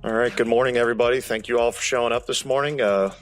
All right, good morning, everybody. Thank you all for showing up this morning to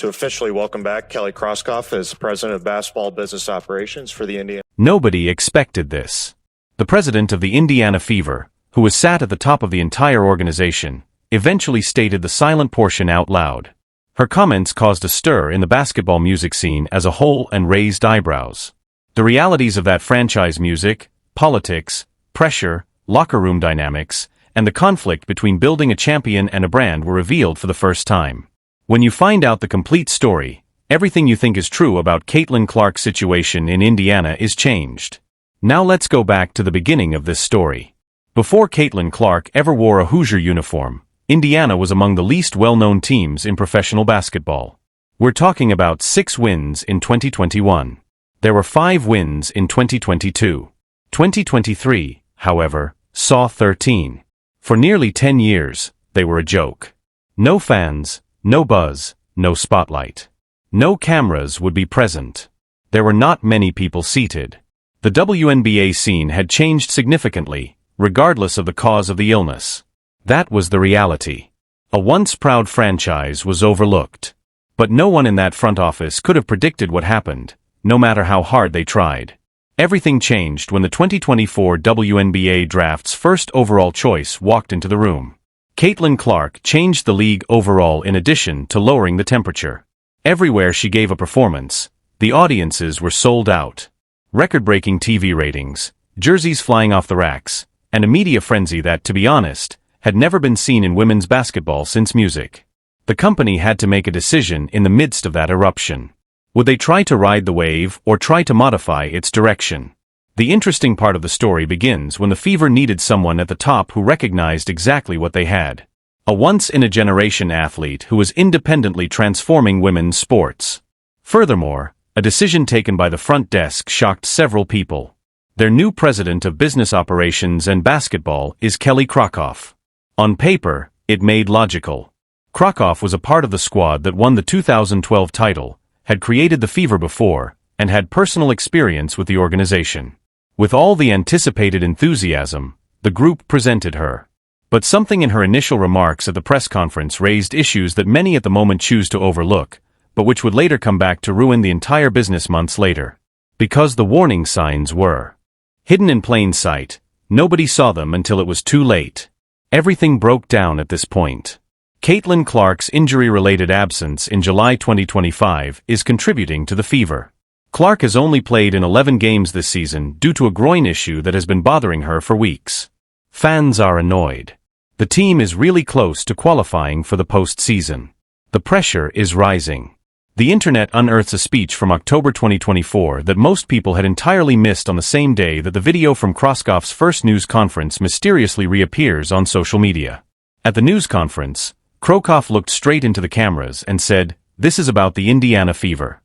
officially welcome back Kelly Kroskoff as President of Basketball Business Operations for the Indiana. Nobody expected this. The president of the Indiana Fever, who was sat at the top of the entire organization, eventually stated the silent portion out loud. Her comments caused a stir in the basketball music scene as a whole and raised eyebrows. The realities of that franchise music, politics, pressure, locker room dynamics, and the conflict between building a champion and a brand were revealed for the first time. When you find out the complete story, everything you think is true about Caitlin Clark's situation in Indiana is changed. Now let's go back to the beginning of this story. Before Caitlin Clark ever wore a Hoosier uniform, Indiana was among the least well-known teams in professional basketball. We're talking about 6 wins in 2021. There were 5 wins in 2022. 2023, however, saw 13. For nearly 10 years, they were a joke. No fans, no buzz, no spotlight. No cameras would be present. There were not many people seated. The WNBA scene had changed significantly, regardless of the cause of the illness. That was the reality. A once proud franchise was overlooked. But no one in that front office could have predicted what happened, no matter how hard they tried. Everything changed when the 2024 WNBA draft's first overall choice walked into the room. Caitlin Clark changed the league overall in addition to lowering the temperature. Everywhere she gave a performance, the audiences were sold out. Record-breaking TV ratings, jerseys flying off the racks, and a media frenzy that, to be honest, had never been seen in women's basketball since music. The company had to make a decision in the midst of that eruption. Would they try to ride the wave or try to modify its direction? The interesting part of the story begins when the Fever needed someone at the top who recognized exactly what they had. A once-in-a-generation athlete who was independently transforming women's sports. Furthermore, a decision taken by the front desk shocked several people. Their new president of business operations and basketball is Kelly Kroskoff. On paper, it made logical. Kroskoff was a part of the squad that won the 2012 title, had created the Fever before, and had personal experience with the organization. With all the anticipated enthusiasm, the group presented her. But something in her initial remarks at the press conference raised issues that many at the moment choose to overlook, but which would later come back to ruin the entire business months later. Because the warning signs were hidden in plain sight, nobody saw them until it was too late. Everything broke down at this point. Caitlin Clark's injury-related absence in July 2025 is contributing to the Fever. Clark has only played in 11 games this season due to a groin issue that has been bothering her for weeks. Fans are annoyed. The team is really close to qualifying for the postseason. The pressure is rising. The internet unearths a speech from October 2024 that most people had entirely missed on the same day that the video from Kroskoff's first news conference mysteriously reappears on social media. At the news conference, Kroskoff looked straight into the cameras and said, "This is about the Indiana Fever.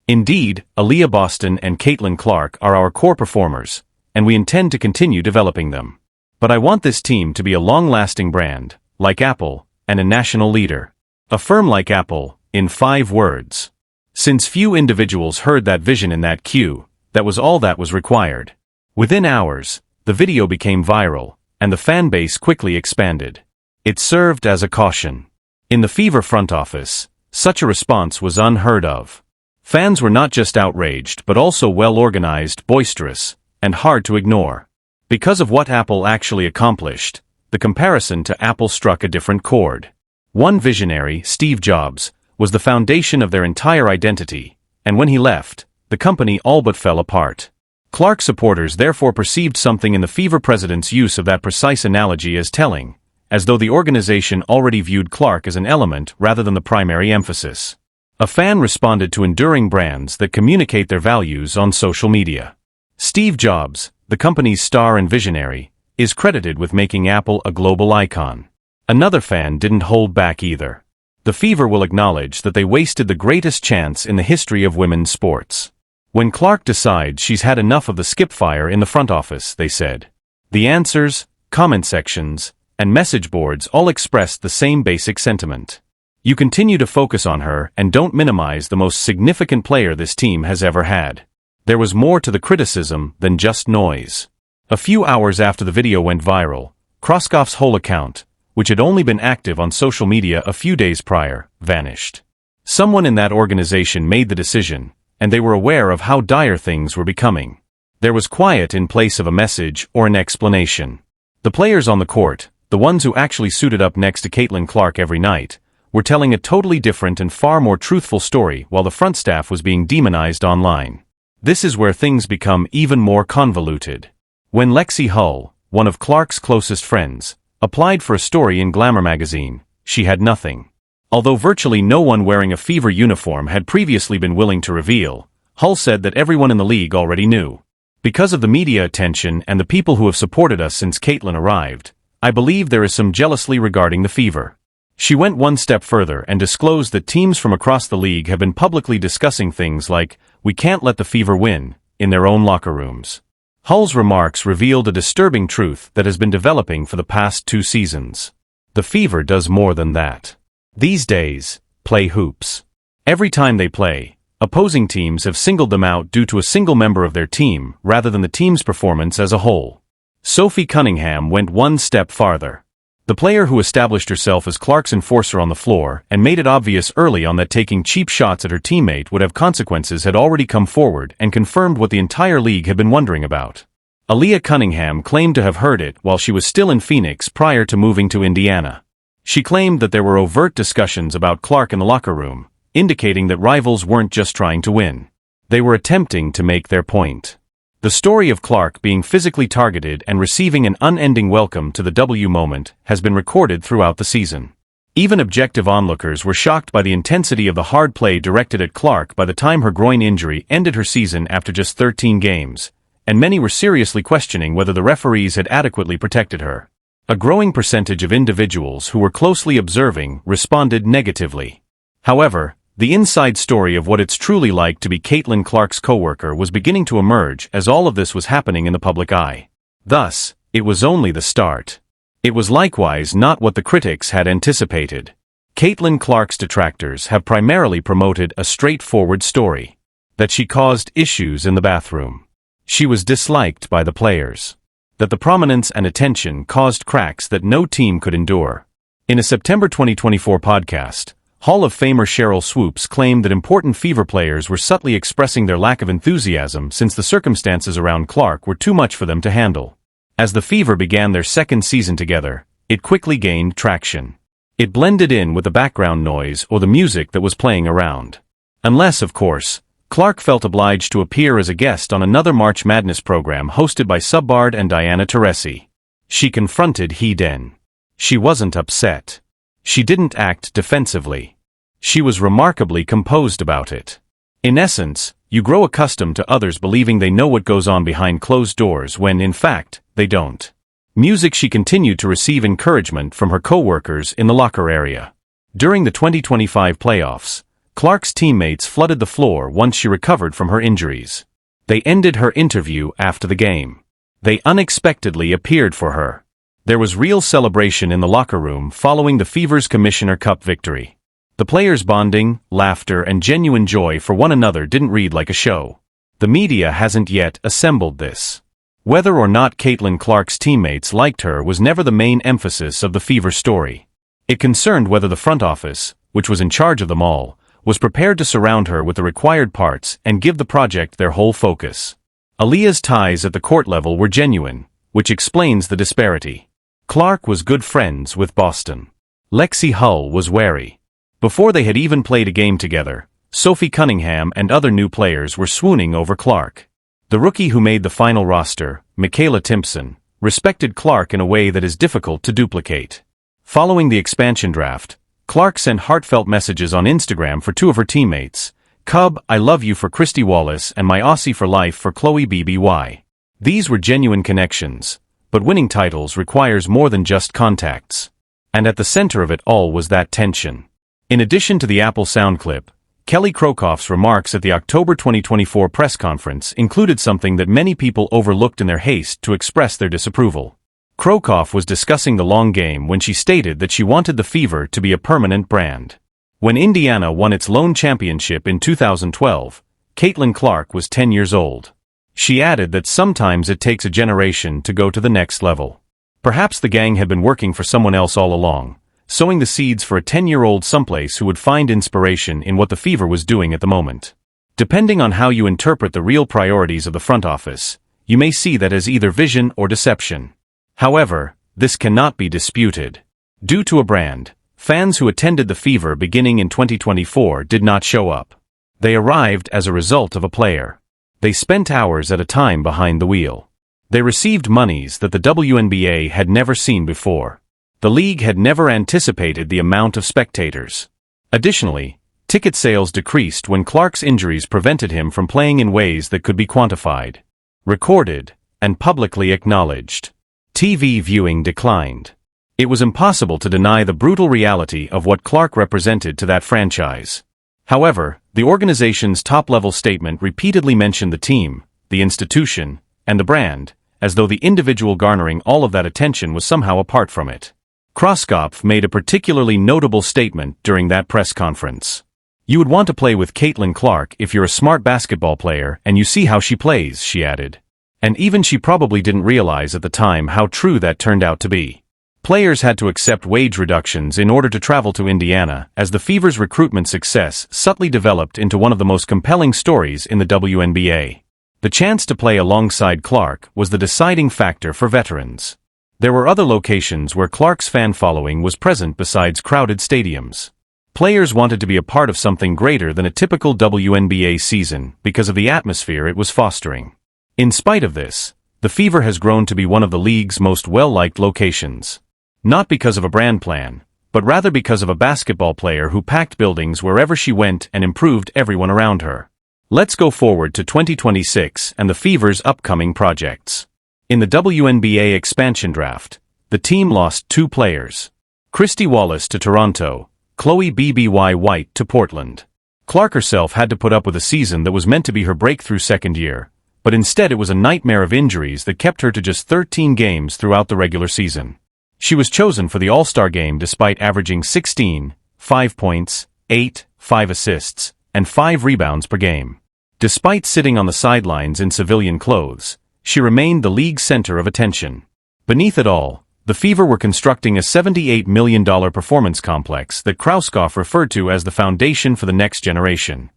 Indeed, Aaliyah Boston and Caitlin Clark are our core performers, and we intend to continue developing them. But I want this team to be a long-lasting brand, like Apple, and a national leader. A firm like Apple, in 5 words." Since few individuals heard that vision in that cue, that was all that was required. Within hours, the video became viral, and the fan base quickly expanded. It served as a caution. In the Fever front office, such a response was unheard of. Fans were not just outraged but also well-organized, boisterous, and hard to ignore. Because of what Apple actually accomplished, the comparison to Apple struck a different chord. One visionary, Steve Jobs, was the foundation of their entire identity, and when he left, the company all but fell apart. Clark supporters therefore perceived something in the Fever president's use of that precise analogy as telling, as though the organization already viewed Clark as an element rather than the primary emphasis. A fan responded to enduring brands that communicate their values on social media. Steve Jobs, the company's star and visionary, is credited with making Apple a global icon. Another fan didn't hold back either. The Fever will acknowledge that they wasted the greatest chance in the history of women's sports. When Clark decides she's had enough of the skip fire in the front office, they said. The answers, comment sections, and message boards all expressed the same basic sentiment. You continue to focus on her and don't minimize the most significant player this team has ever had. There was more to the criticism than just noise. A few hours after the video went viral, Kroskoff's whole account, which had only been active on social media a few days prior, vanished. Someone in that organization made the decision, and they were aware of how dire things were becoming. There was quiet in place of a message or an explanation. The players on the court, the ones who actually suited up next to Caitlin Clark every night, were telling a totally different and far more truthful story while the front staff was being demonized online. This is where things become even more convoluted. When Lexi Hull, one of Clark's closest friends, applied for a story in Glamour magazine, she had nothing. Although virtually no one wearing a Fever uniform had previously been willing to reveal, Hull said that everyone in the league already knew. Because of the media attention and the people who have supported us since Caitlin arrived, I believe there is some jealousy regarding the Fever. She went one step further and disclosed that teams from across the league have been publicly discussing things like, "We can't let the Fever win," in their own locker rooms. Hull's remarks revealed a disturbing truth that has been developing for the past 2 seasons. The Fever does more than that. These days, play hoops. Every time they play, opposing teams have singled them out due to a single member of their team rather than the team's performance as a whole. Sophie Cunningham went one step farther. The player who established herself as Clark's enforcer on the floor and made it obvious early on that taking cheap shots at her teammate would have consequences had already come forward and confirmed what the entire league had been wondering about. Aaliyah Cunningham claimed to have heard it while she was still in Phoenix prior to moving to Indiana. She claimed that there were overt discussions about Clark in the locker room, indicating that rivals weren't just trying to win. They were attempting to make their point. The story of Clark being physically targeted and receiving an unending welcome to the W moment has been recorded throughout the season. Even objective onlookers were shocked by the intensity of the hard play directed at Clark by the time her groin injury ended her season after just 13 games, and many were seriously questioning whether the referees had adequately protected her. A growing percentage of individuals who were closely observing responded negatively. However, the inside story of what it's truly like to be Caitlin Clark's coworker was beginning to emerge as all of this was happening in the public eye. Thus, it was only the start. It was likewise not what the critics had anticipated. Caitlin Clark's detractors have primarily promoted a straightforward story: that she caused issues in the bathroom. She was disliked by the players. That the prominence and attention caused cracks that no team could endure. In a September 2024 podcast, Hall of Famer Cheryl Swoops claimed that important Fever players were subtly expressing their lack of enthusiasm since the circumstances around Clark were too much for them to handle. As the Fever began their second season together, it quickly gained traction. It blended in with the background noise or the music that was playing around. Unless, of course, Clark felt obliged to appear as a guest on another March Madness program hosted by Subbard and Diana Taurasi. She confronted Heden. She wasn't upset. She didn't act defensively. She was remarkably composed about it. In essence, you grow accustomed to others believing they know what goes on behind closed doors when, in fact, they don't. Music. She continued to receive encouragement from her co-workers in the locker area. During the 2025 playoffs, Clark's teammates flooded the floor once she recovered from her injuries. They ended her interview after the game. They unexpectedly appeared for her. There was real celebration in the locker room following the Fever's Commissioner Cup victory. The players' bonding, laughter, and genuine joy for one another didn't read like a show. The media hasn't yet assembled this. Whether or not Caitlin Clark's teammates liked her was never the main emphasis of the Fever story. It concerned whether the front office, which was in charge of them all, was prepared to surround her with the required parts and give the project their whole focus. Aaliyah's ties at the court level were genuine, which explains the disparity. Clark was good friends with Boston. Lexi Hull was wary. Before they had even played a game together, Sophie Cunningham and other new players were swooning over Clark. The rookie who made the final roster, Michaela Timpson, respected Clark in a way that is difficult to duplicate. Following the expansion draft, Clark sent heartfelt messages on Instagram for 2 of her teammates: "Cub, I love you" for Christy Wallace and "My Aussie for life" for Chloe BBY. These were genuine connections. But winning titles requires more than just contacts. And at the center of it all was that tension. In addition to the Apple sound clip, Kelly Krokoff's remarks at the October 2024 press conference included something that many people overlooked in their haste to express their disapproval. Krokoff was discussing the long game when she stated that she wanted the Fever to be a permanent brand. When Indiana won its lone championship in 2012, Caitlin Clark was 10 years old. She added that sometimes it takes a generation to go to the next level. Perhaps the gang had been working for someone else all along, sowing the seeds for a 10-year-old someplace who would find inspiration in what the Fever was doing at the moment. Depending on how you interpret the real priorities of the front office, you may see that as either vision or deception. However, this cannot be disputed. Due to a brand, fans who attended the Fever beginning in 2024 did not show up. They arrived as a result of a player. They spent hours at a time behind the wheel. They received monies that the WNBA had never seen before. The league had never anticipated the amount of spectators. Additionally, ticket sales decreased when Clark's injuries prevented him from playing in ways that could be quantified, recorded, and publicly acknowledged. TV viewing declined. It was impossible to deny the brutal reality of what Clark represented to that franchise. However, the organization's top-level statement repeatedly mentioned the team, the institution, and the brand, as though the individual garnering all of that attention was somehow apart from it. Kroskopf made a particularly notable statement during that press conference. "You would want to play with Caitlin Clark if you're a smart basketball player and you see how she plays," she added. And even she probably didn't realize at the time how true that turned out to be. Players had to accept wage reductions in order to travel to Indiana, as the Fever's recruitment success subtly developed into one of the most compelling stories in the WNBA. The chance to play alongside Clark was the deciding factor for veterans. There were other locations where Clark's fan following was present besides crowded stadiums. Players wanted to be a part of something greater than a typical WNBA season because of the atmosphere it was fostering. In spite of this, the Fever has grown to be one of the league's most well-liked locations. Not because of a brand plan, but rather because of a basketball player who packed buildings wherever she went and improved everyone around her. Let's go forward to 2026 and the Fever's upcoming projects. In the WNBA expansion draft, the team lost 2 players. Christy Wallace to Toronto, Chloe BBY White to Portland. Clark herself had to put up with a season that was meant to be her breakthrough second year, but instead it was a nightmare of injuries that kept her to just 13 games throughout the regular season. She was chosen for the All-Star game despite averaging 16, 5 points, 8, 5 assists, and 5 rebounds per game. Despite sitting on the sidelines in civilian clothes, she remained the league's center of attention. Beneath it all, the Fever were constructing a $78 million performance complex that Kroskopf referred to as the foundation for the next generation.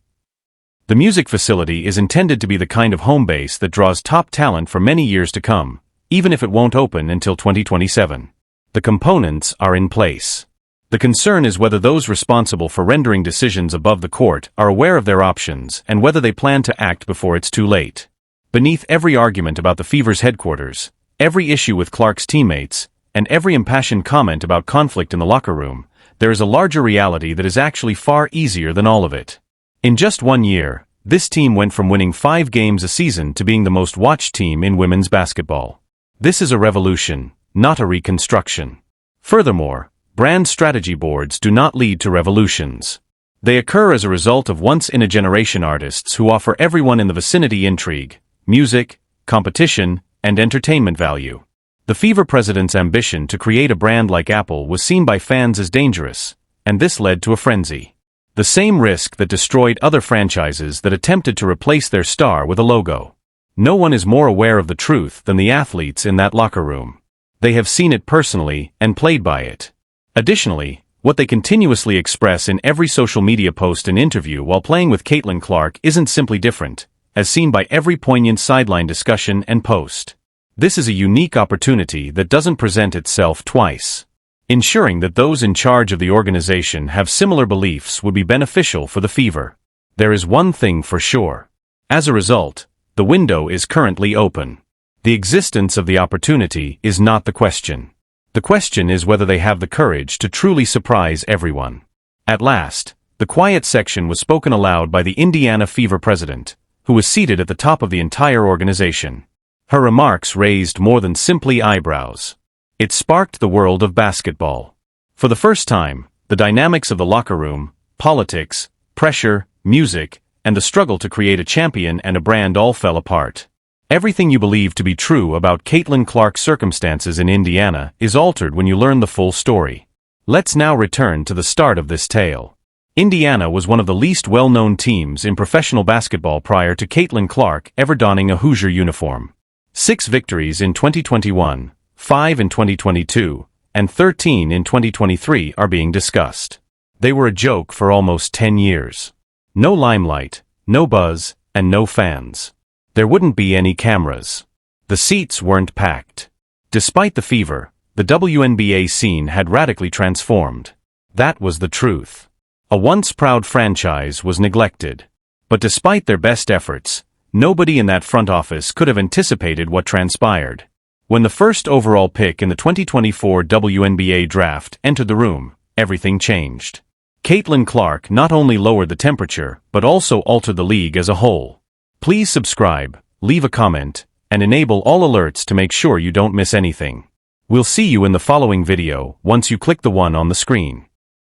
The music facility is intended to be the kind of home base that draws top talent for many years to come, even if it won't open until 2027. The components are in place. The concern is whether those responsible for rendering decisions above the court are aware of their options and whether they plan to act before it's too late. Beneath every argument about the Fever's headquarters, every issue with Clark's teammates, and every impassioned comment about conflict in the locker room, there is a larger reality that is actually far easier than all of it. In just 1 year, this team went from winning 5 games a season to being the most watched team in women's basketball. This is a revolution, not a reconstruction. Furthermore, brand strategy boards do not lead to revolutions. They occur as a result of once-in-a-generation artists who offer everyone in the vicinity intrigue, music, competition, and entertainment value. The Fever president's ambition to create a brand like Apple was seen by fans as dangerous, and this led to a frenzy. The same risk that destroyed other franchises that attempted to replace their star with a logo. No one is more aware of the truth than the athletes in that locker room. They have seen it personally and played by it. Additionally, what they continuously express in every social media post and interview while playing with Caitlin Clark isn't simply different, as seen by every poignant sideline discussion and post. This is a unique opportunity that doesn't present itself twice. Ensuring that those in charge of the organization have similar beliefs would be beneficial for the Fever. There is one thing for sure. As a result, the window is currently open. The existence of the opportunity is not the question. The question is whether they have the courage to truly surprise everyone. At last, the quiet section was spoken aloud by the Indiana Fever president, who was seated at the top of the entire organization. Her remarks raised more than simply eyebrows. It sparked the world of basketball. For the first time, the dynamics of the locker room, politics, pressure, music, and the struggle to create a champion and a brand all fell apart. Everything you believe to be true about Caitlin Clark's circumstances in Indiana is altered when you learn the full story. Let's now return to the start of this tale. Indiana was one of the least well-known teams in professional basketball prior to Caitlin Clark ever donning a Hoosier uniform. 6 victories in 2021, 5 in 2022, and 13 in 2023 are being discussed. They were a joke for almost 10 years. No limelight, no buzz, and no fans. There wouldn't be any cameras. The seats weren't packed. Despite the fever, the WNBA scene had radically transformed. That was the truth. A once proud franchise was neglected. But despite their best efforts, nobody in that front office could have anticipated what transpired. When the first overall pick in the 2024 WNBA draft entered the room, everything changed. Caitlin Clark not only lowered the temperature, but also altered the league as a whole. Please subscribe, leave a comment, and enable all alerts to make sure you don't miss anything. We'll see you in the following video once you click the one on the screen.